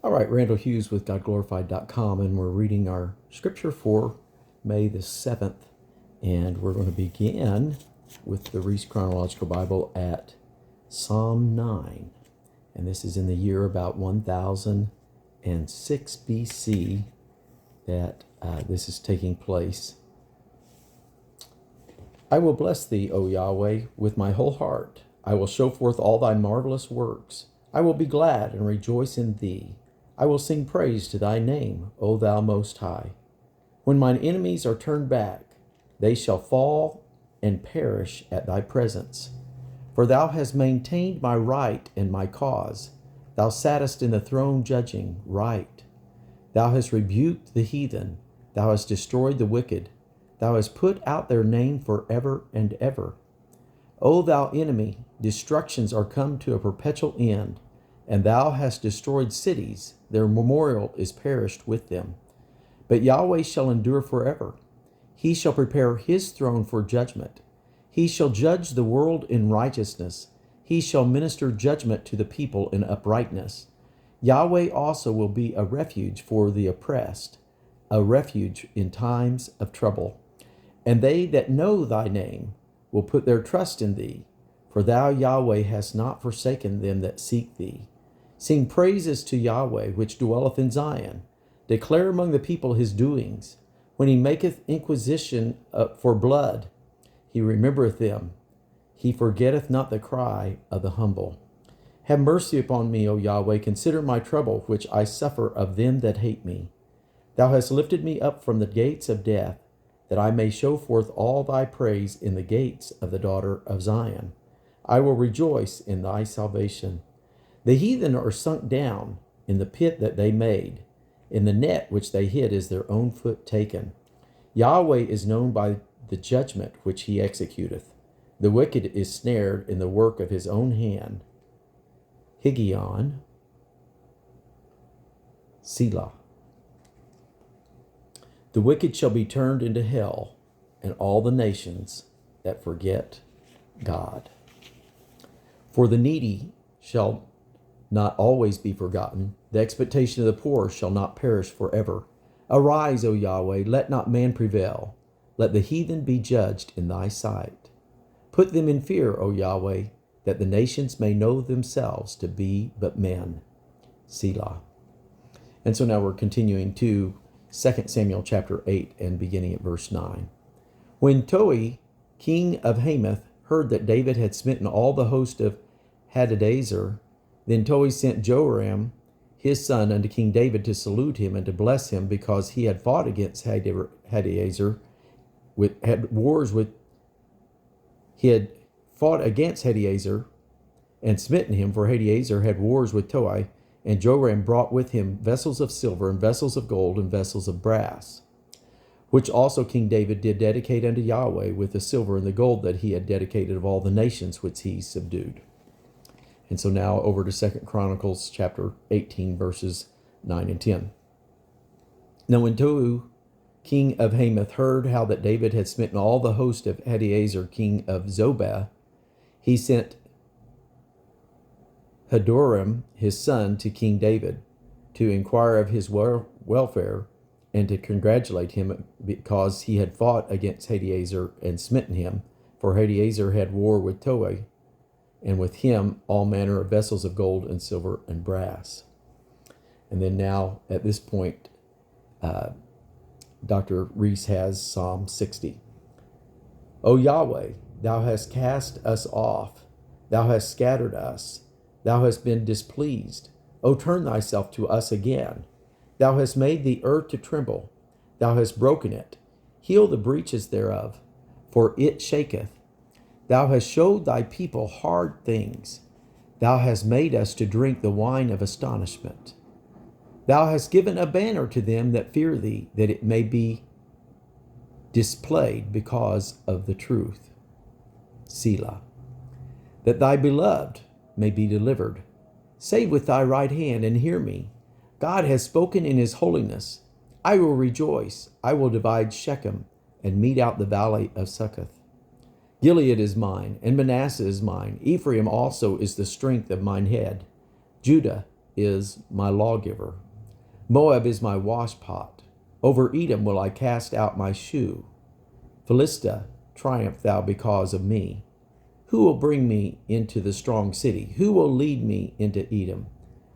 All right, Randall Hughes with GodGlorified.com, and we're reading our scripture for May the 7th, and we're going to begin with the Reese Chronological Bible at Psalm 9, and this is in the year about 1006 BC that this is taking place. I will bless thee, O Yahweh, with my whole heart. I will show forth all thy marvelous works. I will be glad and rejoice in thee. I will sing praise to thy name, O thou most high. When mine enemies are turned back, they shall fall and perish at thy presence. For thou hast maintained my right and my cause. Thou sattest in the throne judging right. Thou hast rebuked the heathen. Thou hast destroyed the wicked. Thou hast put out their name forever and ever. O thou enemy, destructions are come to a perpetual end, and thou hast destroyed cities, their memorial is perished with them. But Yahweh shall endure forever. He shall prepare his throne for judgment. He shall judge the world in righteousness. He shall minister judgment to the people in uprightness. Yahweh also will be a refuge for the oppressed, a refuge in times of trouble. And they that know thy name will put their trust in thee, for thou, Yahweh, hast not forsaken them that seek thee. Sing praises to Yahweh, which dwelleth in Zion. Declare among the people his doings. When he maketh inquisition for blood, he remembereth them. He forgetteth not the cry of the humble. Have mercy upon me, O Yahweh. Consider my trouble, which I suffer of them that hate me. Thou hast lifted me up from the gates of death, that I may show forth all thy praise in the gates of the daughter of Zion. I will rejoice in thy salvation. The heathen are sunk down in the pit that they made. In the net which they hid is their own foot taken. Yahweh is known by the judgment which he executeth. The wicked is snared in the work of his own hand. Higgaion, Selah. The wicked shall be turned into hell, and all the nations that forget God. For the needy shall not always be forgotten. The expectation of the poor shall not perish forever. Arise, O Yahweh, let not man prevail. Let the heathen be judged in thy sight. Put them in fear, O Yahweh, that the nations may know themselves to be but men. Selah. And so now we're continuing to 2 Samuel chapter 8 and beginning at verse 9. When Toi, king of Hamath, heard that David had smitten all the host of Hadadezer, then Toi sent Joram, his son, unto King David to salute him and to bless him, because he had fought against Hadadezer, he had fought against Hadadezer and smitten him, for Hadadezer had wars with Toi, and Joram brought with him vessels of silver and vessels of gold and vessels of brass, which also King David did dedicate unto Yahweh with the silver and the gold that he had dedicated of all the nations which he subdued. And so now over to 2 Chronicles chapter 18, verses 9 and 10. Now when Tou, king of Hamath, heard how that David had smitten all the host of Hadadezer, king of Zobah, he sent Hadoram, his son, to King David, to inquire of his welfare, and to congratulate him, because he had fought against Hadadezer and smitten him, for Hadadezer had war with Toi, and with him all manner of vessels of gold and silver and brass. And then now, at this point, Dr. Reese has Psalm 60. O Yahweh, thou hast cast us off. Thou hast scattered us. Thou hast been displeased. O turn thyself to us again. Thou hast made the earth to tremble. Thou hast broken it. Heal the breaches thereof, for it shaketh. Thou hast showed thy people hard things. Thou hast made us to drink the wine of astonishment. Thou hast given a banner to them that fear thee, that it may be displayed because of the truth. Selah. That thy beloved may be delivered. Save with thy right hand and hear me. God has spoken in his holiness. I will rejoice. I will divide Shechem and mete out the valley of Succoth. Gilead is mine, and Manasseh is mine. Ephraim also is the strength of mine head. Judah is my lawgiver. Moab is my washpot. Over Edom will I cast out my shoe. Philistia, triumph thou because of me. Who will bring me into the strong city? Who will lead me into Edom?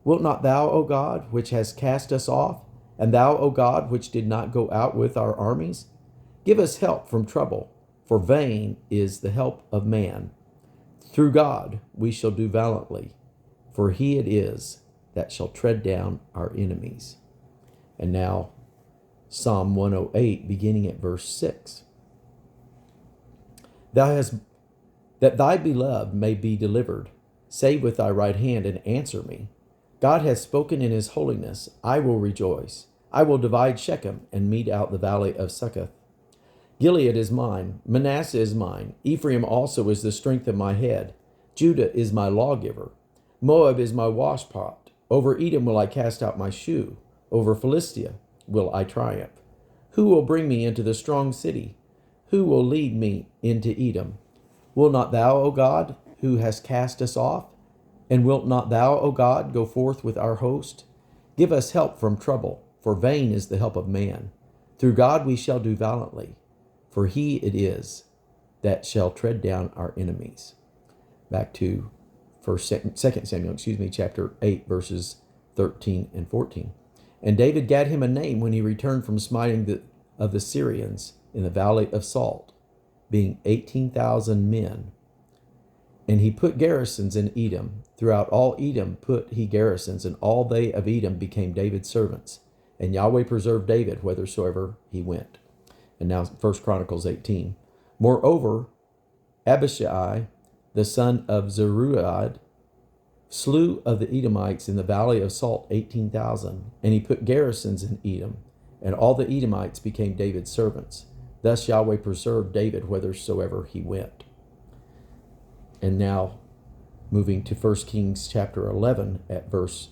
Wilt not thou, O God, which hast cast us off, and thou, O God, which did not go out with our armies? Give us help from trouble, for vain is the help of man. Through God we shall do valiantly, for he it is that shall tread down our enemies. And now, Psalm 108, beginning at verse 6. That thy beloved may be delivered, save with thy right hand and answer me. God hath spoken in his holiness, I will rejoice. I will divide Shechem and mete out the valley of Succoth. Gilead is mine, Manasseh is mine, Ephraim also is the strength of my head. Judah is my lawgiver. Moab is my washpot. Over Edom will I cast out my shoe. Over Philistia will I triumph. Who will bring me into the strong city? Who will lead me into Edom? Will not thou, O God, who hast cast us off? And wilt not thou, O God, go forth with our host? Give us help from trouble, for vain is the help of man. Through God we shall do valiantly, for he it is that shall tread down our enemies. Back to 2 Samuel, chapter 8, verses 13 and 14. And David gat him a name when he returned from smiting of the Syrians in the valley of Salt, being 18,000 men. And he put garrisons in Edom. Throughout all Edom put he garrisons, and all they of Edom became David's servants. And Yahweh preserved David whithersoever he went. And now 1 Chronicles 18. Moreover, Abishai, the son of Zeruiah, slew of the Edomites in the valley of Salt 18,000, and he put garrisons in Edom, and all the Edomites became David's servants. Thus Yahweh preserved David whithersoever he went. And now, moving to 1 Kings chapter 11 at verse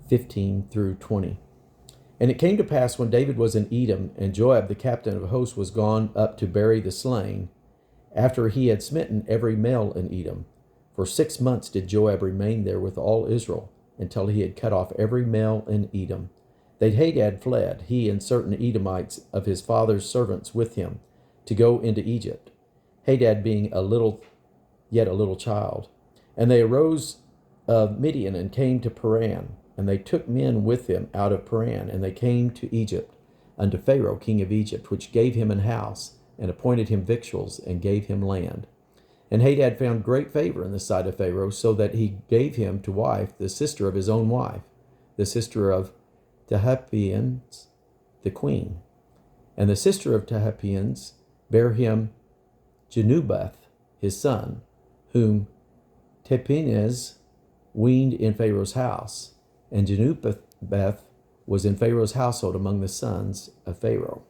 15 through 20. And it came to pass when David was in Edom, and Joab the captain of hosts was gone up to bury the slain, after he had smitten every male in Edom. For 6 months did Joab remain there with all Israel, until he had cut off every male in Edom. That Hadad fled, he and certain Edomites of his father's servants with him, to go into Egypt, Hadad being yet a little child. And they arose of Midian and came to Paran, and they took men with them out of Paran, and they came to Egypt, unto Pharaoh king of Egypt, which gave him an house, and appointed him victuals, and gave him land. And Hadad found great favor in the sight of Pharaoh, so that he gave him to wife the sister of his own wife, the sister of Tahpenes, the queen. And the sister of Tahpenes bare him Genubath, his son, whom Tahpenes weaned in Pharaoh's house. And Genubath was in Pharaoh's household among the sons of Pharaoh.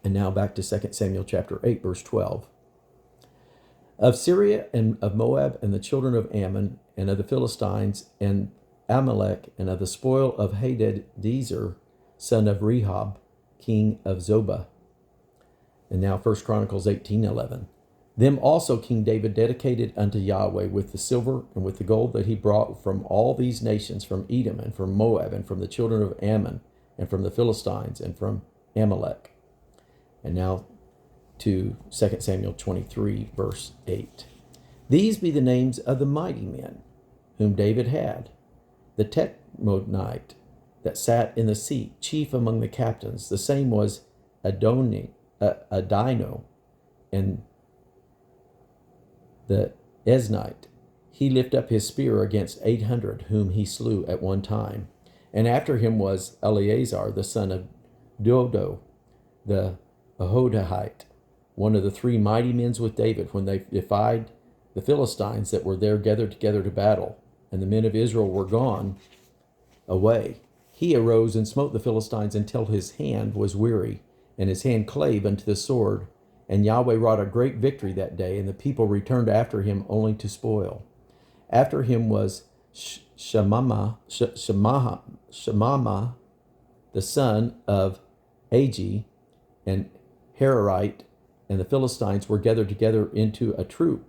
And now back to 2 Samuel chapter 8, verse 12. Of Syria and of Moab and the children of Ammon and of the Philistines and Amalek and of the spoil of Hadadezer, son of Rehob, king of Zobah. And now 1 Chronicles 18:11. Them also King David dedicated unto Yahweh with the silver and with the gold that he brought from all these nations, from Edom and from Moab and from the children of Ammon and from the Philistines and from Amalek. And now to 2 Samuel 23, verse 8. These be the names of the mighty men whom David had. The Techmonite that sat in the seat, chief among the captains. The same was Adino, and the Esnite. He lifted up his spear against 800, whom he slew at one time. And after him was Eleazar, the son of Dodo, the Ahohite, one of the 3 mighty men with David, when they defied the Philistines that were there gathered together to battle, and the men of Israel were gone away. He arose and smote the Philistines until his hand was weary, and his hand clave unto the sword. And Yahweh wrought a great victory that day, and the people returned after him only to spoil. After him was Shemama, the son of Agi, and Hararite, and the Philistines were gathered together into a troop,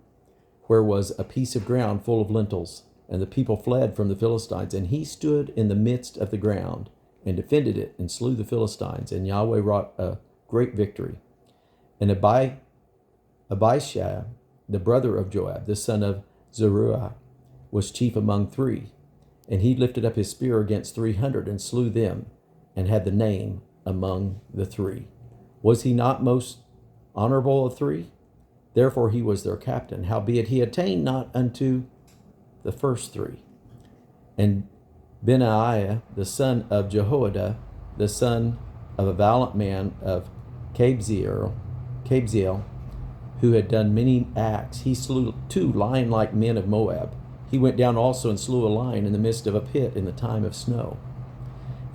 where was a piece of ground full of lentils. and the people fled from the Philistines. And he stood in the midst of the ground and defended it and slew the Philistines. And Yahweh wrought a great victory. And Abishai, the brother of Joab, the son of Zeruiah, was chief among 3. And he lifted up his spear against 300 and slew them, and had the name among the 3. Was he not most honorable of 3? Therefore he was their captain. Howbeit he attained not unto the first 3. And Benaiah, the son of Jehoiada, the son of a valiant man of Kabzeel, who had done many acts, he slew 2 lion-like men of Moab. He went down also and slew a lion in the midst of a pit in the time of snow.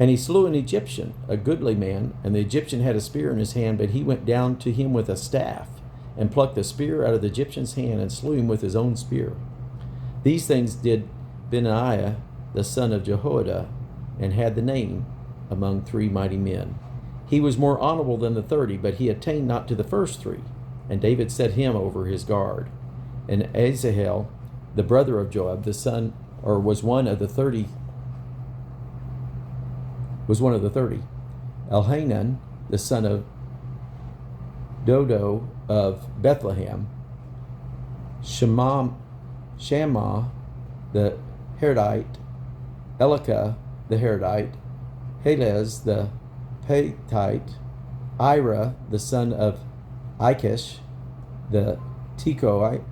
And he slew an Egyptian, a goodly man, and the Egyptian had a spear in his hand, but he went down to him with a staff, and plucked the spear out of the Egyptian's hand, and slew him with his own spear. These things did Benaiah, the son of Jehoiada, and had the name among 3 mighty men. He was more honorable than the 30, but he attained not to the first 3. And David set him over his guard. And Asahel, the brother of Joab, was one of the 30. Elhanan, the son of Dodo of Bethlehem, Shammah the Harodite, Elika the Harodite, Helez the Pathite, Ira the son of Ikish the Tekoite,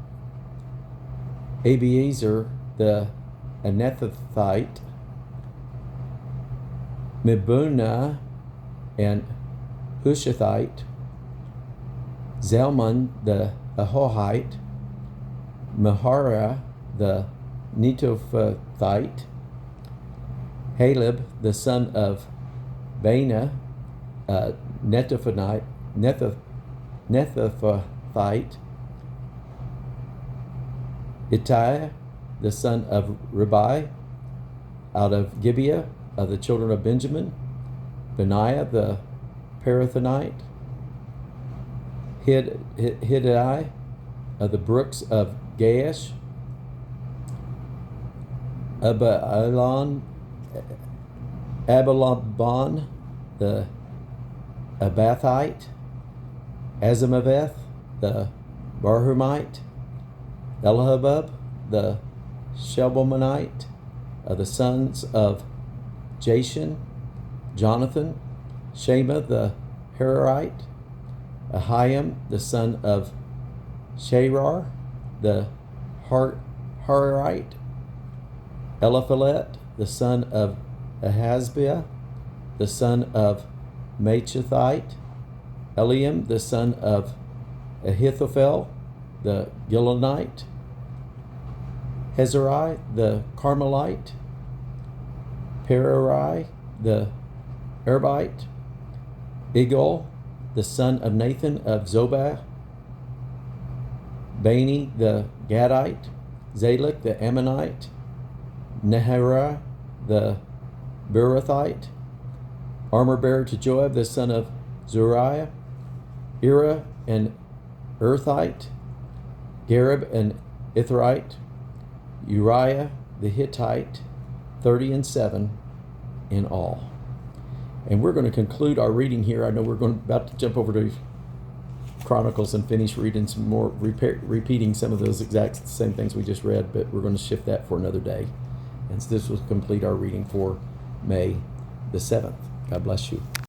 Abiezer the Anethathite, Mibunah and Hushathite, Zalmon the Ahohite, Mahara the Netophathite, Haleb the son of Baana, Netophathite, Ittai the son of Ribai, out of Gibeah of the children of Benjamin, Benaiah the Parathonite, Hiddai of the brooks of Gaash, Abalaban the Abathite, Azamaveth the Barhumite, Elihabub the Shelbomanite, of the sons of Jashan, Jonathan, Shema the Hararite, Ahiam the son of Sherar the Hararite, Eliphalet the son of Ahasbiah, the son of Machathite, Eliam the son of Ahithophel the Gilonite, Hezrai the Carmelite, Perai the Arbite, Igol the son of Nathan of Zobah, Bani the Gadite, Zalek the Ammonite, Nehara the Beerothite, armor bearer to Joab the son of Zuriah, Ira and Earthite, Gareb and Ithrite, Uriah the Hittite, 37 in all. And we're going to conclude our reading here. I know we're about to jump over to Chronicles and finish reading some more, repeating some of those exact same things we just read, but we're going to shift that for another day. And so this will complete our reading for May the 7th. God bless you.